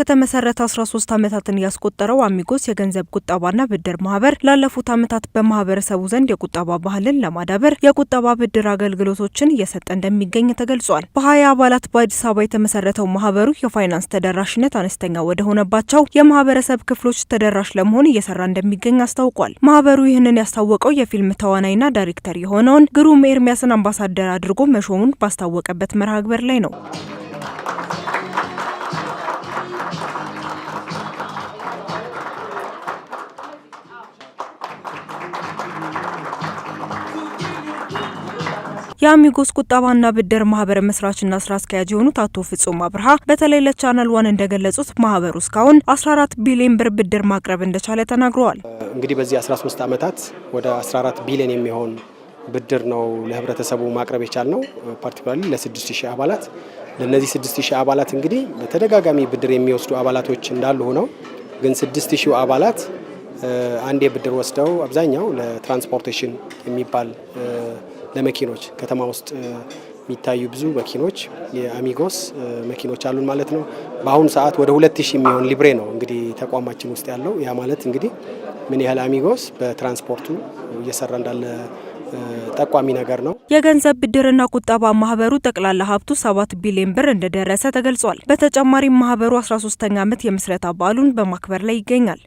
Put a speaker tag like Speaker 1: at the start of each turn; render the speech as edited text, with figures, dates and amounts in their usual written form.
Speaker 1: ከተመሰረተ 13 ዓመታትን ያስቆጠረው አሚጎስ የገንዘብ ቁጠባና ብድር ማህበር ላለፉት ዓመታት በማህበረሰቡ ዘንድ የቁጠባ ባህልን ለማዳበር የቁጠባ ብድር አገልግሎቶችን እየሰጠ እንደሚገኝ ተገልጿል። በ20 አባላት በአዲስ አበባ የተመሰረተው ማህበሩ የፋይናንስ ተደራሽነት አነስተኛ ወደ ሆነባቸው የማህበረሰብ ክፍሎች ተደራሽ ለመሆን እየሰራ እንደሚገኝ አስታውቋል። ማህበሩ ይህንን ያስታወቀው የፊልም ተዋናይና ዳይሬክተር የሆነውን ግሩም ኤርሚያስን አምባሳደር አድርጎ መሾሙን ባስታወቀበት መርሃ ግብር ላይ ነው። የአሚጎስ ቁጠባና ብድር ማህበር መስራችና ስራ አስኪያጅ የሆኑት አቶ ፍጹም አብርሃ በተለይ ለቻናል ዋን እንደገለጹት ማህበሩ እስካሁን 14 ቢሊዮን ብር ብድር ማቅረብ እንደቻለ ተናግረዋል።
Speaker 2: እንግዲህ በዚህ 13 ዓመታት ወደ 14 ቢሊዮን የሚሆን ብድር ነው ለህብረተሰቡ ማቅረብ የቻልነው። ፓርቲኩላርሊ ለ6000 አባላት ለነዚህ 6000 አባላት እንግዲህ በተደጋጋሚ ብድር የሚወስዱ አባላቶች እንዳሉ ሆነው ግን 6000 አባላት አንዴ ብድር ወስደው አብዛኛው ለትራንስፖርቴሽን የሚባል ለመኪኖች ከተማ ውስጥ የሚታዩ ብዙ መኪኖች የአሚጎስ መኪኖች አሉን ማለት ነው። በአሁኑ ሰዓት ወደ 2000 የሚሆን ሊብሬ ነው እንግዲህ ተቋማችን ውስጥ ያለው። ያ ማለት እንግዲህ ምን ያህል አሚጎስ በትራንስፖርቱ እየሰራ እንዳለ ጠቋሚ ነገር ነው።
Speaker 1: የገንዘብ ብድርና ቁጠባ ማህበሩ ጠቅላላ ሀብቱ 7 ቢሊዮን ብር እንደደረሰ ተገልጿል። በተጨማሪም ማህበሩ 13ኛ ዓመት የምስረታ በዓሉን በማክበር ላይ ይገኛል።